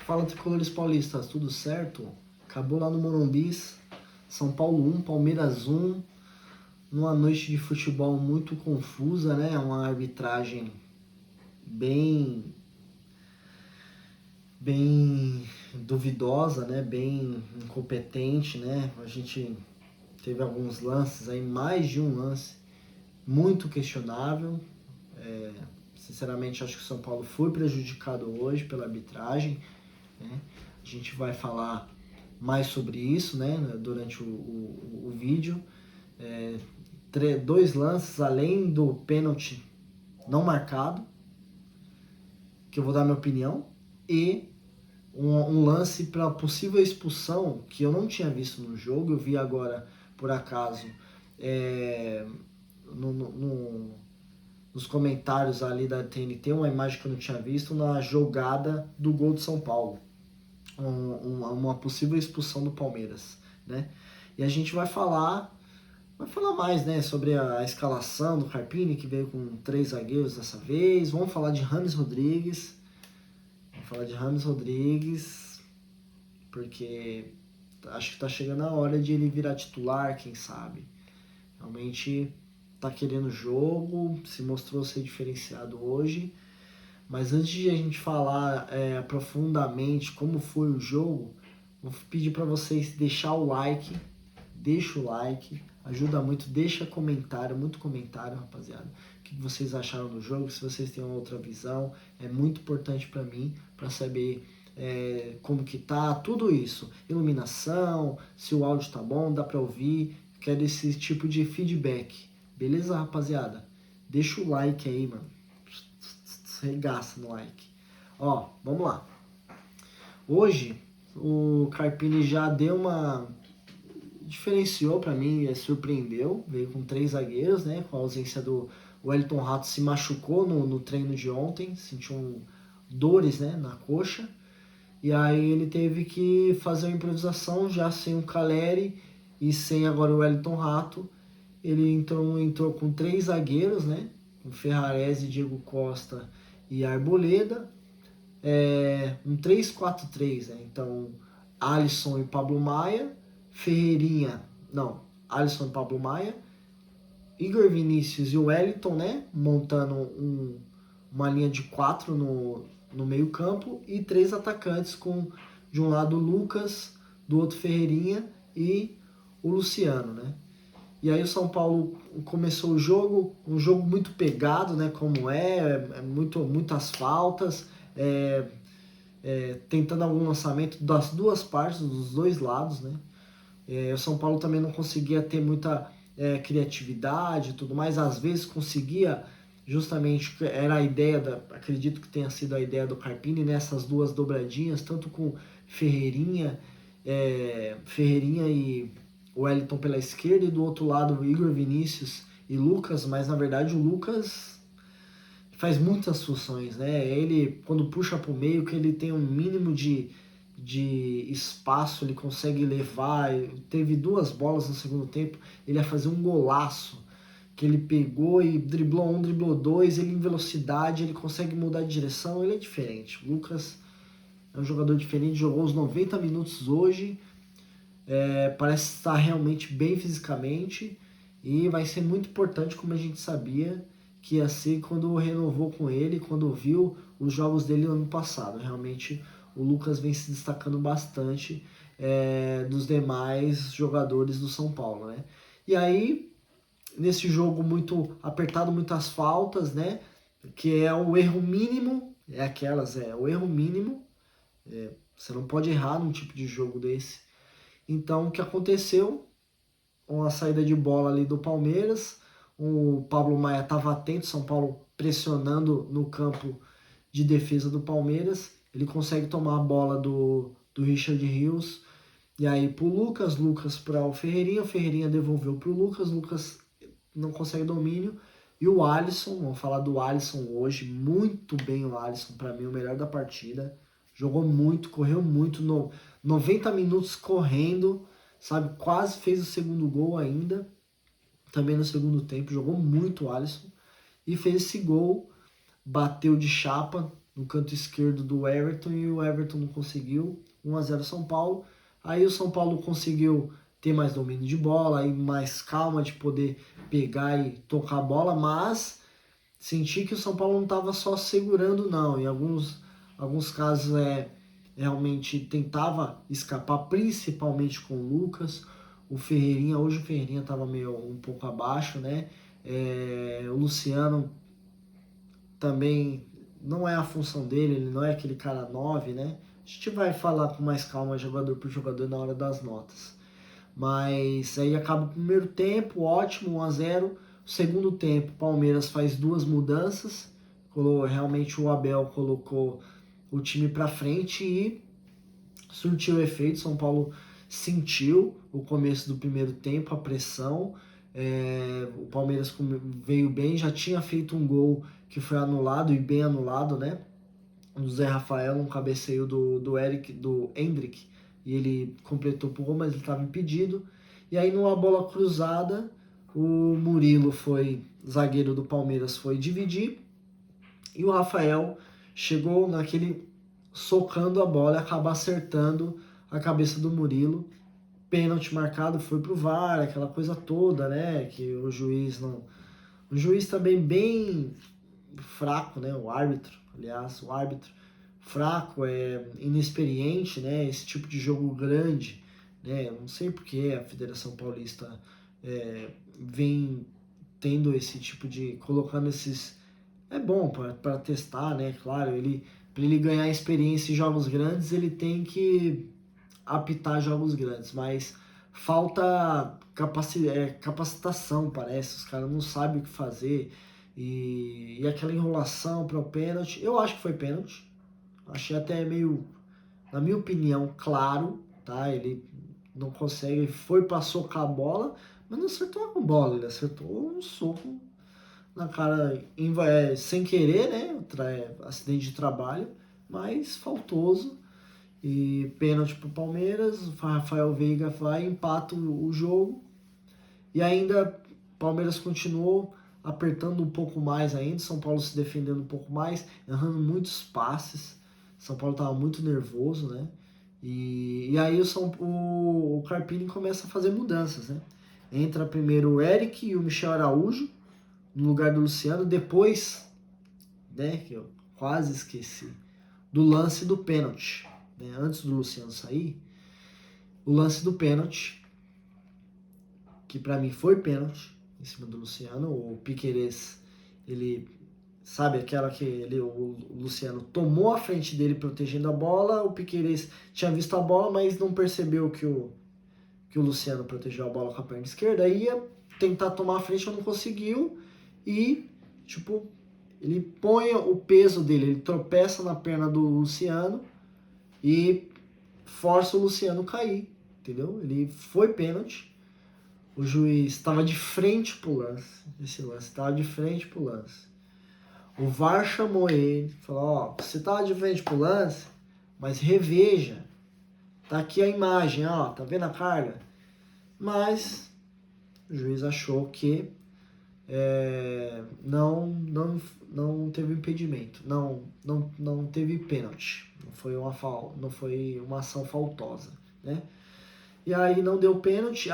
Fala, tricolores paulistas, tudo certo? Acabou lá no Morumbi, São Paulo 1, Palmeiras 1, numa noite de futebol muito confusa, né? Uma arbitragem bem, bem duvidosa, né? Bem incompetente, né? A gente teve alguns lances aí, mais de um lance muito questionável. Sinceramente, acho que o São Paulo foi prejudicado hoje pela arbitragem, né? A gente vai falar mais sobre isso, né, durante o vídeo. Dois lances além do pênalti não marcado, que eu vou dar minha opinião, e um lance para possível expulsão que eu não tinha visto no jogo, eu vi agora por acaso nos comentários ali da TNT, uma imagem que eu não tinha visto na jogada do gol de São Paulo. Uma possível expulsão do Palmeiras, né? E a gente vai falar mais, né, sobre a escalação do Carpini, que veio com 3 zagueiros dessa vez. Vamos falar de James Rodrigues. Porque acho que tá chegando a hora de ele virar titular, quem sabe. Realmente tá querendo jogo, se mostrou ser diferenciado hoje. Mas antes de a gente falar profundamente como foi o jogo, vou pedir para vocês deixar o like, deixa o like, ajuda muito, deixa comentário, muito comentário, rapaziada. O que vocês acharam do jogo, se vocês têm uma outra visão, é muito importante para mim, para saber como que tá, tudo isso, iluminação, se o áudio tá bom, dá para ouvir, quero esse tipo de feedback, beleza, rapaziada? Deixa o like aí, mano. Regaça no like. Ó, vamos lá. Hoje o Carpini já deu uma diferenciou para mim, surpreendeu, veio com 3 zagueiros, né, com a ausência do Wellington Rato, se machucou no treino de ontem, sentiu dores, né, na coxa, e aí ele teve que fazer uma improvisação já sem o Caleri e sem agora o Wellington Rato. Ele entrou com 3 zagueiros, né, com Ferrarese, Diego Costa e Arboleda, um 3-4-3, né? Então, Alisson e Pablo Maia, Alisson e Pablo Maia, Igor Vinícius e o Wellington, né? Montando uma linha de 4 no meio campo e 3 atacantes com, de um lado, o Lucas, do outro Ferreirinha e o Luciano, né? E aí o São Paulo começou o jogo, um jogo muito pegado, né? Como muitas faltas, tentando algum lançamento das duas partes, dos dois lados, né? O São Paulo também não conseguia ter muita criatividade e tudo mais, às vezes conseguia, justamente, era a ideia, acredito que tenha sido a ideia do Carpini, nessas duas dobradinhas, tanto com Ferreirinha e o Wellington pela esquerda, e do outro lado o Igor Vinícius e Lucas, mas na verdade o Lucas faz muitas funções, né? Ele, quando puxa para o meio, que ele tem um mínimo de espaço, ele consegue levar. Teve 2 bolas no segundo tempo, ele ia fazer um golaço, que ele pegou e driblou 1, driblou 2, ele em velocidade, ele consegue mudar de direção, ele é diferente. O Lucas é um jogador diferente, jogou os 90 minutos hoje, parece estar realmente bem fisicamente, e vai ser muito importante, como a gente sabia que ia ser quando renovou com ele, quando viu os jogos dele no ano passado. Realmente o Lucas vem se destacando bastante dos demais jogadores do São Paulo, né? E aí, nesse jogo muito apertado, muitas faltas, né? Que é o erro mínimo, o erro mínimo. Você não pode errar num tipo de jogo desse. Então, o que aconteceu? Uma saída de bola ali do Palmeiras, o Pablo Maia estava atento, São Paulo pressionando no campo de defesa do Palmeiras, ele consegue tomar a bola do Richard Rios, e aí pro Lucas para o Ferreirinha devolveu pro Lucas não consegue domínio, e o Alisson, vamos falar do Alisson hoje, muito bem o Alisson, para mim o melhor da partida, jogou muito, correu muito, 90 minutos correndo, sabe, quase fez o segundo gol ainda, também no segundo tempo, jogou muito o Alisson, e fez esse gol, bateu de chapa, no canto esquerdo do Everton e o Everton não conseguiu. 1-0 São Paulo. Aí o São Paulo conseguiu ter mais domínio de bola, aí mais calma de poder pegar e tocar a bola, mas senti que o São Paulo não estava só segurando, não. Em alguns casos realmente tentava escapar, principalmente com o Lucas. O Ferreirinha, hoje o Ferreirinha estava meio um pouco abaixo, né? O Luciano também não é a função dele, ele não é aquele cara 9, né? A gente vai falar com mais calma jogador por jogador na hora das notas. Mas aí acaba o primeiro tempo, ótimo, 1-0. Segundo tempo, Palmeiras faz 2 mudanças. Realmente o Abel colocou o time para frente e surtiu efeito. São Paulo sentiu o começo do primeiro tempo, a pressão. O Palmeiras veio bem, já tinha feito um gol que foi anulado e bem anulado, né? Do Zé Rafael, um cabeceio do Hendrick, e ele completou pro gol, mas ele estava impedido. E aí numa bola cruzada, o Murilo zagueiro do Palmeiras, foi dividir, e o Rafael chegou naquele socando a bola e acaba acertando a cabeça do Murilo. Pênalti marcado, foi pro VAR, aquela coisa toda, né? Que o juiz não. O juiz também bem fraco, né? O árbitro fraco, inexperiente, né? Esse tipo de jogo grande, né? Eu não sei porque a Federação Paulista vem tendo esse tipo de colocando esses. É bom para testar, né? Claro, para ele ganhar experiência em jogos grandes, ele tem que apitar jogos grandes, mas falta capacitação, parece. Os caras não sabem o que fazer. E aquela enrolação para o pênalti, eu acho que foi pênalti. Achei até meio, na minha opinião, claro, tá? Ele não consegue, foi para socar a bola, mas não acertou a bola, ele acertou um soco na cara, sem querer, né? Acidente de trabalho, mas faltoso. E pênalti pro Palmeiras, o Rafael Veiga vai, empata o jogo. E ainda o Palmeiras continuou apertando um pouco mais ainda, São Paulo se defendendo um pouco mais, errando muitos passes. São Paulo estava muito nervoso, né? E aí o Carpini começa a fazer mudanças, né? Entra primeiro o Eric e o Michel Araújo no lugar do Luciano, depois, né, que eu quase esqueci, do lance do pênalti, né? Antes do Luciano sair, o lance do pênalti, que para mim foi pênalti em cima do Luciano. O Piquerez, ele sabe aquela que o Luciano tomou a frente dele protegendo a bola, o Piquerez tinha visto a bola, mas não percebeu que o Luciano protegeu a bola com a perna esquerda, ia tentar tomar a frente, mas não conseguiu, e tipo, ele põe o peso dele, ele tropeça na perna do Luciano e força o Luciano cair, entendeu? Ele foi pênalti. O juiz estava de frente pro lance. Esse lance estava de frente pro lance. O VAR chamou ele, falou: ó, você estava de frente pro lance, mas reveja. Tá aqui a imagem, ó, tá vendo a carga? Mas o juiz achou que não teve impedimento, não teve pênalti. Não foi uma ação faltosa, né? E aí não deu pênalti.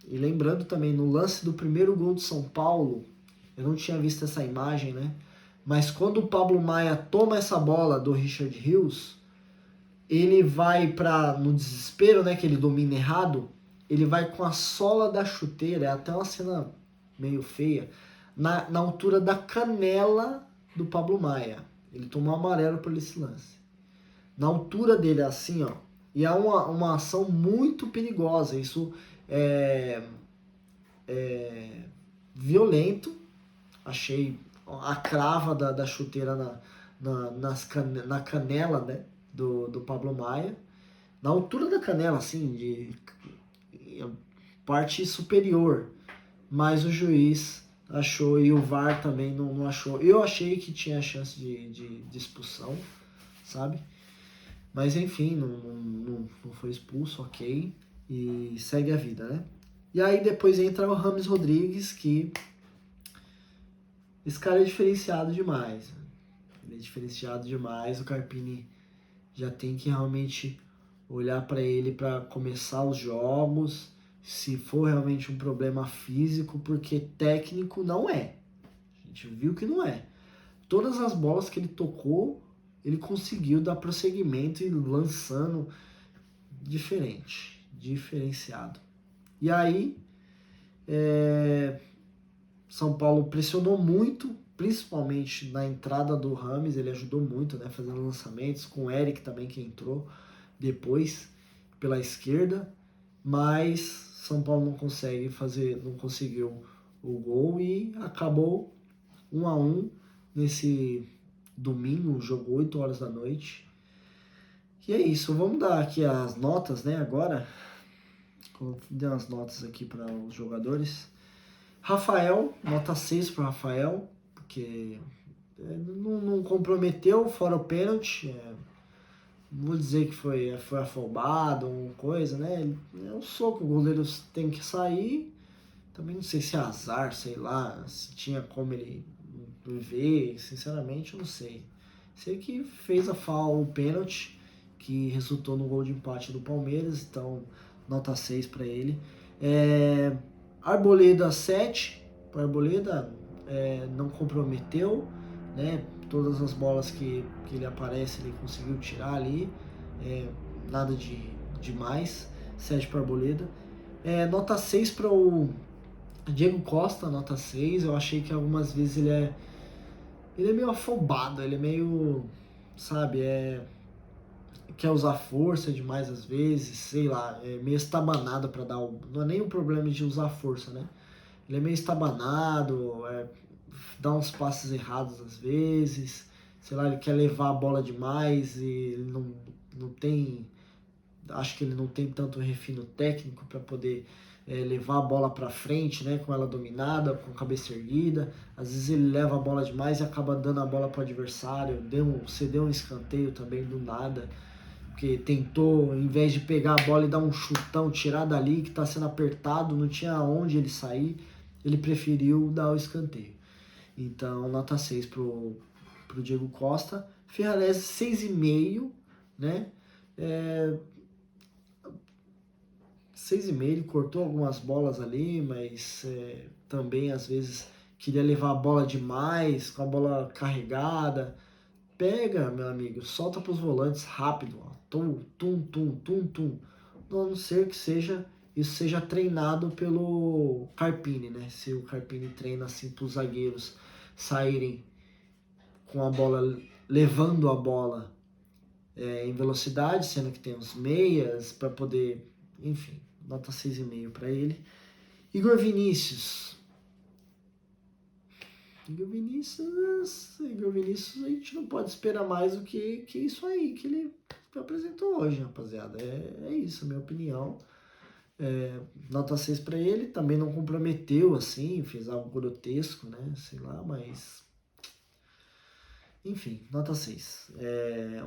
E lembrando também, no lance do primeiro gol do São Paulo, eu não tinha visto essa imagem, né? Mas quando o Pablo Maia toma essa bola do Richard Rios, ele vai no desespero, né, que ele domina errado, ele vai com a sola da chuteira, é até uma cena meio feia, na altura da canela do Pablo Maia. Ele tomou amarelo por esse lance. Na altura dele, assim, ó. E é uma ação muito perigosa. Isso é violento. Achei a crava da chuteira na canela, né, do Pablo Maia. Na altura da canela, assim, de parte superior. Mas o juiz achou e o VAR também não achou. Eu achei que tinha chance de expulsão, sabe? Mas enfim, não foi expulso, ok. E segue a vida, né? E aí depois entra o Rames Rodrigues, que esse cara é diferenciado demais. Ele é diferenciado demais. O Carpini já tem que realmente olhar para ele para começar os jogos, se for realmente um problema físico, porque técnico não é. A gente viu que não é. Todas as bolas que ele tocou, ele conseguiu dar prosseguimento e lançando diferenciado. E aí, São Paulo pressionou muito, principalmente na entrada do Rames, ele ajudou muito, né, fazendo lançamentos, com o Eric também que entrou depois pela esquerda, mas São Paulo não conseguiu o gol e acabou 1-1 nesse domingo, jogo 8 horas da noite. E é isso, vamos dar aqui as notas, né, agora. Vou dar as notas aqui para os jogadores. Rafael, nota 6 para Rafael, porque não comprometeu, fora o pênalti. Não vou dizer que foi afobado ou coisa, né? É um soco, o goleiro tem que sair. Também não sei se é azar, sei lá, se tinha como ele ver, sinceramente eu não sei. Sei que fez o pênalti, que resultou no gol de empate do Palmeiras, então nota 6 para ele. Arboleda 7, para Arboleda não comprometeu, né? Todas as bolas que ele aparece ele conseguiu tirar ali, nada de demais. 7 para Arboleda. Nota 6 para o Diego Costa, nota 6. Eu achei que algumas vezes ele é meio afobado, ele é meio, sabe, quer usar força demais às vezes, sei lá, é meio estabanado para dar não é nem um problema de usar força, né? Ele é meio estabanado, dá uns passes errados às vezes, sei lá, ele quer levar a bola demais e ele não tem, acho que ele não tem tanto refino técnico para poder levar a bola para frente, né, com ela dominada, com a cabeça erguida. Às vezes ele leva a bola demais e acaba dando a bola para o adversário, cedeu um escanteio também do nada, porque tentou, em vez de pegar a bola e dar um chutão, tirar dali que está sendo apertado, não tinha onde ele sair, ele preferiu dar o escanteio. Então, nota 6 pro Diego Costa. Ferrarese 6,5, né? 6,5, ele cortou algumas bolas ali, mas também às vezes queria levar a bola demais, com a bola carregada. Pega, meu amigo, solta para os volantes rápido, ó. Tum, tum, tum, tum, tum. A não ser que isso seja treinado pelo Carpini, né? Se o Carpini treina assim para os zagueiros saírem com a bola, levando a bola em velocidade, sendo que tem os meias para poder, enfim, nota 6,5 para ele. Igor Vinícius, a gente não pode esperar mais do que isso aí que ele apresentou hoje, rapaziada. É isso, a minha opinião. Nota 6 para ele, também não comprometeu assim, fez algo grotesco, né? Sei lá, mas. Enfim, nota 6.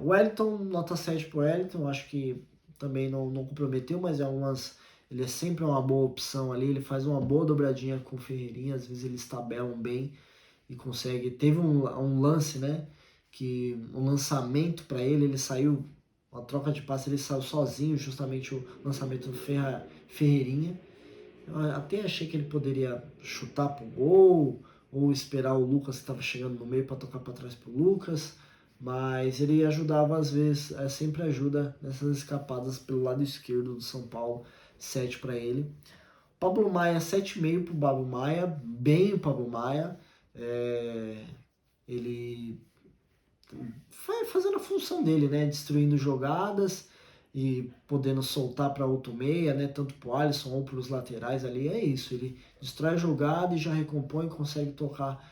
Wellington, nota 7 pro Wellington, acho que também não comprometeu, mas ele é sempre uma boa opção ali, ele faz uma boa dobradinha com o Ferreirinha, às vezes eles tabelam bem e consegue. Teve um lance, né? Que um lançamento para ele saiu, uma troca de passe, ele saiu sozinho, justamente o lançamento do Ferreirinha. Eu até achei que ele poderia chutar pro gol ou esperar o Lucas que estava chegando no meio para tocar para trás pro Lucas, mas ele ajudava às vezes, sempre ajuda nessas escapadas pelo lado esquerdo do São Paulo. 7 para ele. Pablo Maia, 7,5 pro Pablo Maia, bem o Pablo Maia. Ele vai fazendo a função dele, né? Destruindo jogadas e podendo soltar para outro meia, né? Tanto pro Alisson ou para os laterais ali. É isso, ele destrói a jogada e já recompõe, consegue tocar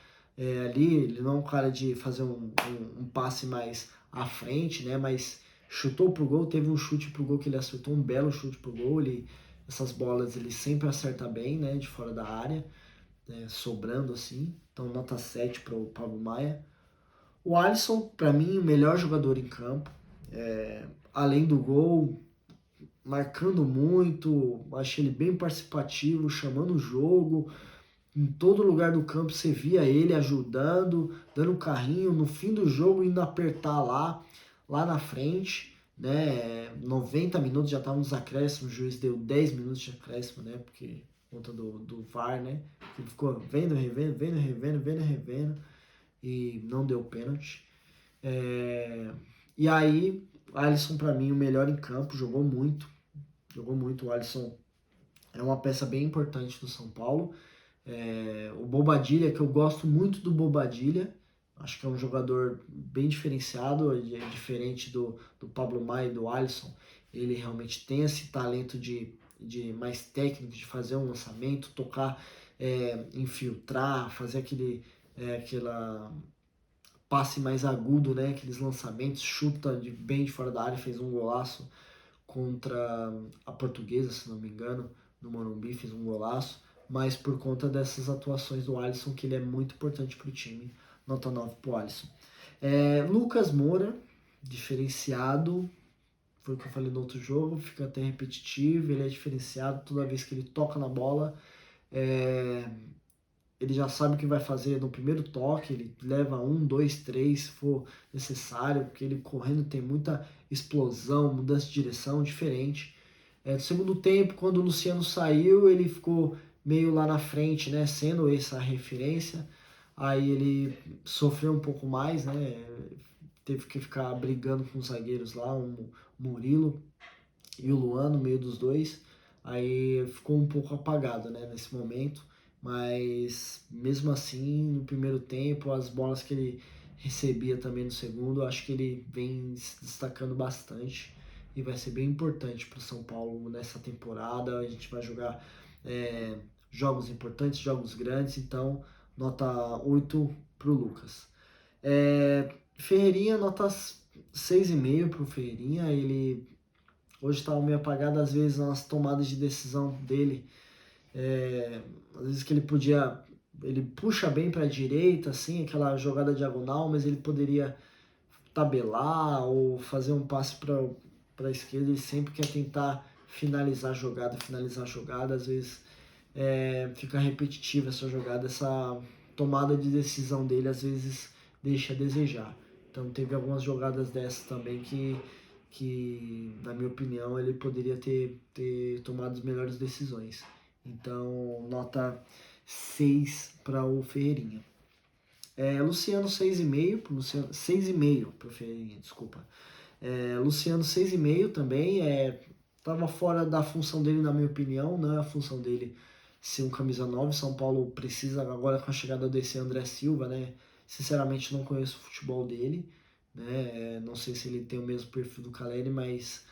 ali. Ele não é um cara de fazer um passe mais à frente, né? Mas chutou pro gol, teve um chute pro gol que ele acertou, um belo chute pro gol. Essas bolas ele sempre acerta bem, né? De fora da área. Sobrando assim, então nota 7 para o Pablo Maia. O Alisson, para mim, o melhor jogador em campo, além do gol, marcando muito, achei ele bem participativo, chamando o jogo, em todo lugar do campo você via ele ajudando, dando um carrinho, no fim do jogo indo apertar lá na frente, né? 90 minutos já estavam nos acréscimos, o juiz deu 10 minutos de acréscimo, né? Porque conta do VAR, né? Ele ficou vendo, e não deu pênalti. E aí, Alisson para mim o melhor em campo, jogou muito. O Alisson é uma peça bem importante do São Paulo. O Bobadilha, que eu gosto muito do Bobadilha, acho que é um jogador bem diferenciado, é diferente do Pablo Maia e do Alisson. Ele realmente tem esse talento de mais técnico, de fazer um lançamento, tocar, infiltrar, fazer aquela passe mais agudo, né? Aqueles lançamentos, chuta bem de fora da área, fez um golaço contra a Portuguesa, se não me engano, no Morumbi, fez um golaço, mas por conta dessas atuações do Alisson, que ele é muito importante para o time, nota 9 pro Alisson. Lucas Moura, diferenciado, foi o que eu falei no outro jogo, fica até repetitivo, ele é diferenciado toda vez que ele toca na bola, ele já sabe o que vai fazer no primeiro toque, ele leva 1, 2, 3 se for necessário, porque ele correndo tem muita explosão, mudança de direção diferente. No segundo tempo, quando o Luciano saiu, ele ficou meio lá na frente, né, sendo essa referência. Aí ele sofreu um pouco mais, né, teve que ficar brigando com os zagueiros lá, o Murilo e o Luan no meio dos dois. Aí ficou um pouco apagado, né, nesse momento. Mas mesmo assim, no primeiro tempo, as bolas que ele recebia também no segundo, acho que ele vem se destacando bastante e vai ser bem importante para o São Paulo nessa temporada. A gente vai jogar jogos importantes, jogos grandes, então nota 8 para o Lucas. Ferreirinha, nota 6,5 para o Ferreirinha. Ele hoje estava meio apagado, às vezes, nas tomadas de decisão dele. Às vezes que ele puxa bem para a direita, assim, aquela jogada diagonal, mas ele poderia tabelar ou fazer um passe para a esquerda. Ele sempre quer tentar finalizar a jogada, às vezes fica repetitiva essa jogada, essa tomada de decisão dele às vezes deixa a desejar. Então teve algumas jogadas dessas também que na minha opinião, ele poderia ter tomado as melhores decisões. Então, nota 6 para o Ferreirinha. Luciano 6,5 para Luciano, 6,5 para o Ferreirinha, desculpa. Luciano 6,5 também, estava fora da função dele, na minha opinião, não é a função dele ser um camisa 9. São Paulo precisa agora com a chegada desse André Silva, né? Sinceramente não conheço o futebol dele, né? Não sei se ele tem o mesmo perfil do Caleri, mas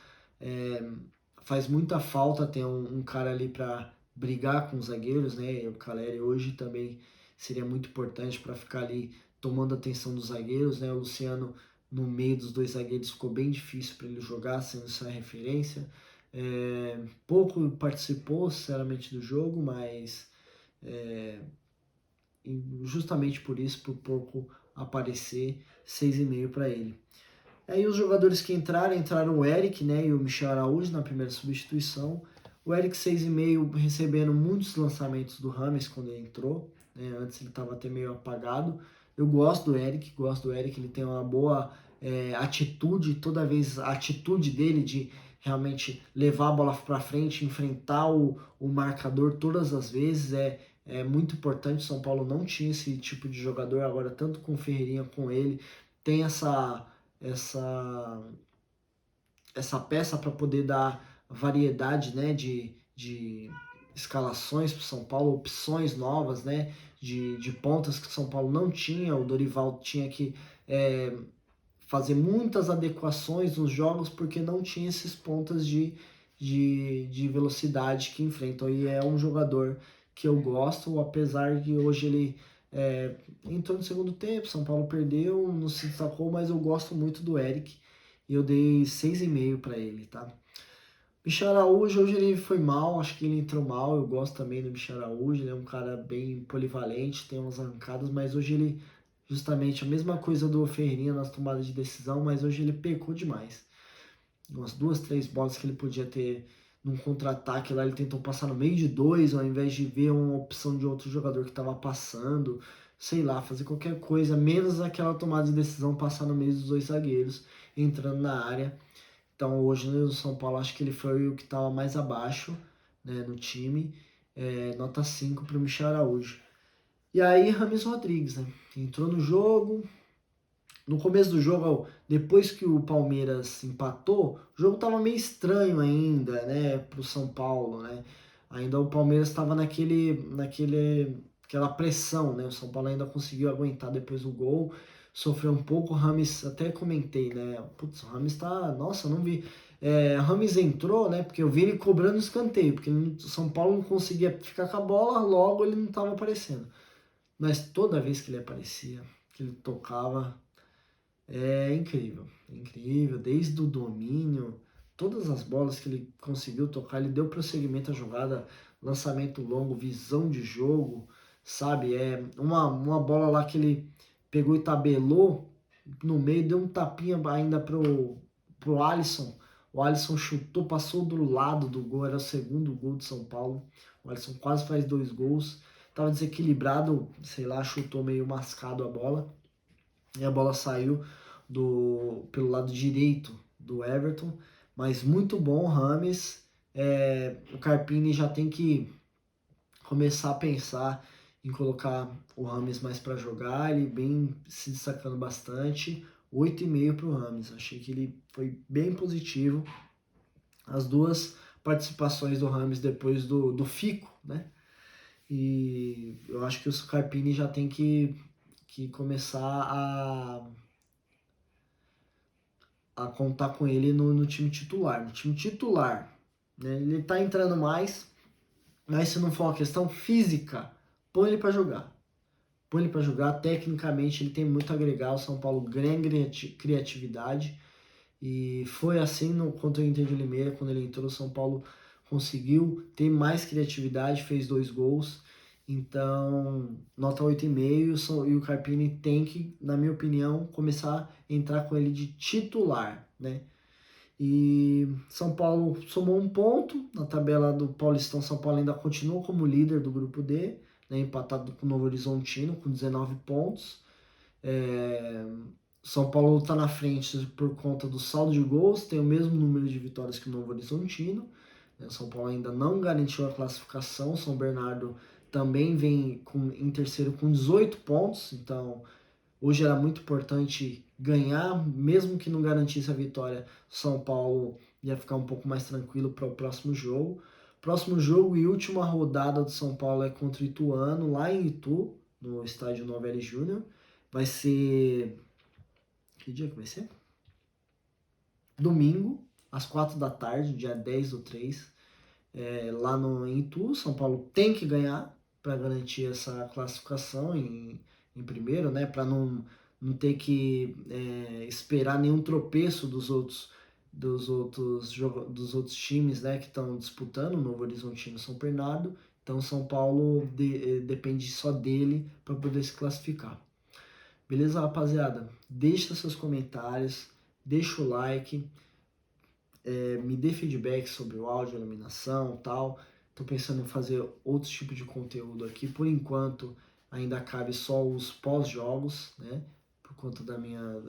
faz muita falta ter um cara ali para brigar com os zagueiros, né? O Caleri hoje também seria muito importante para ficar ali tomando a atenção dos zagueiros, né? O Luciano no meio dos dois zagueiros ficou bem difícil para ele jogar, sendo essa referência. Pouco participou, sinceramente, do jogo, mas justamente por isso, por pouco aparecer, 6,5 para ele. Aí os jogadores que entraram o Eric, né, e o Michel Araújo na primeira substituição. O Eric 6,5 recebendo muitos lançamentos do Rames quando ele entrou, né, antes ele estava até meio apagado. Eu gosto do Eric, ele tem uma boa atitude, toda vez a atitude dele de realmente levar a bola para frente, enfrentar o marcador todas as vezes é muito importante. São Paulo não tinha esse tipo de jogador, agora tanto com o Ferreirinha com ele, tem essa, essa peça para poder dar variedade, né, de escalações para o São Paulo, opções novas, né, de pontas que o São Paulo não tinha. O Dorival tinha que fazer muitas adequações nos jogos porque não tinha esses pontas de velocidade que enfrentam. E é um jogador que eu gosto, apesar de hoje ele entrou no segundo tempo, São Paulo perdeu, não se destacou, mas eu gosto muito do Eric e eu dei 6,5 para ele, tá? Michel Araújo, hoje ele foi mal, acho que ele entrou mal, eu gosto também do Michel Araújo, ele é um cara bem polivalente, tem umas arrancadas, mas hoje ele, justamente a mesma coisa do Ferreirinha nas tomadas de decisão, mas hoje ele pecou demais. Umas 2, 3 bolas que ele podia ter num contra-ataque lá, ele tentou passar no meio de dois, ao invés de ver uma opção de outro jogador que estava passando, sei lá, fazer qualquer coisa, menos aquela tomada de decisão, passar no meio dos dois zagueiros, entrando na área. Então hoje no São Paulo acho que ele foi o que estava mais abaixo, né, no time, nota 5 para o Michel Araújo. E aí Rames Rodrigues, né, entrou no jogo, no começo do jogo, depois que o Palmeiras empatou, o jogo tava meio estranho ainda, né, pro São Paulo, né? Ainda o Palmeiras estava aquela pressão, né? O São Paulo ainda conseguiu aguentar depois do gol, sofreu um pouco. O Rames, até comentei, né? Putz, o Rames tá, nossa, não vi. O Rames entrou, né? Porque eu vi ele cobrando escanteio, porque o São Paulo não conseguia ficar com a bola, logo ele não tava aparecendo. Mas toda vez que ele aparecia, que ele tocava, é incrível, desde o domínio, todas as bolas que ele conseguiu tocar, ele deu prosseguimento à jogada, lançamento longo, visão de jogo, sabe? Uma bola lá que ele pegou e tabelou no meio, deu um tapinha ainda pro Alisson. O Alisson chutou, passou do lado do gol, era o segundo gol de São Paulo. O Alisson quase faz 2 gols. Tava desequilibrado, sei lá, chutou meio mascado a bola e a bola saiu pelo lado direito do Everton, mas muito bom o Rames. O Carpini já tem que começar a pensar em colocar o Rames mais para jogar, ele bem se destacando bastante. 8,5 para o Rames, achei que ele foi bem positivo. As duas participações do Rames depois do Fico, né? E eu acho que o Carpini já tem que começar a contar com ele no time titular. No time titular, né? Ele tá entrando mais, mas se não for uma questão física, põe ele para jogar. Põe ele para jogar. Tecnicamente, ele tem muito a agregar. O São Paulo ganha criatividade. E foi assim contra o Inter de Limeira, quando ele entrou, o São Paulo conseguiu ter mais criatividade, fez 2 gols. Então, nota 8,5 e o Carpini tem que, na minha opinião, começar a entrar com ele de titular, né? E São Paulo somou um ponto na tabela do Paulistão. São Paulo ainda continua como líder do grupo D, né, empatado com o Novo Horizontino com 19 pontos. É, São Paulo está na frente por conta do saldo de gols, tem o mesmo número de vitórias que o Novo Horizontino. São Paulo ainda não garantiu a classificação. São Bernardo também vem em terceiro com 18 pontos, então hoje era muito importante ganhar, mesmo que não garantisse a vitória. São Paulo ia ficar um pouco mais tranquilo para o próximo jogo. Próximo jogo e última rodada do São Paulo é contra o Ituano, lá em Itu, no estádio Novelli Júnior. Vai ser. Que dia que vai ser? Domingo, às 4 da tarde, dia 10/3, lá no Itu. São Paulo tem que ganhar para garantir essa classificação em primeiro, né? Para não ter que esperar nenhum tropeço dos outros times, né, que estão disputando, Novo Horizontino e São Bernardo. Então São Paulo depende só dele para poder se classificar. Beleza, rapaziada? Deixa seus comentários, deixa o like, me dê feedback sobre o áudio, a iluminação e tal. Tô pensando em fazer outros tipos de conteúdo aqui. Por enquanto, ainda cabe só os pós-jogos, né? Por conta da minha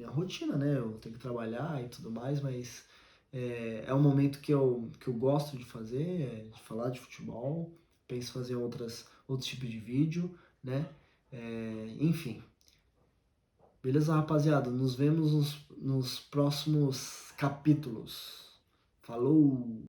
rotina, né? Eu tenho que trabalhar e tudo mais, mas é um momento que eu gosto de fazer, de falar de futebol. Penso em fazer outros tipos de vídeo, né? Enfim. Beleza, rapaziada? Nos vemos nos próximos capítulos. Falou!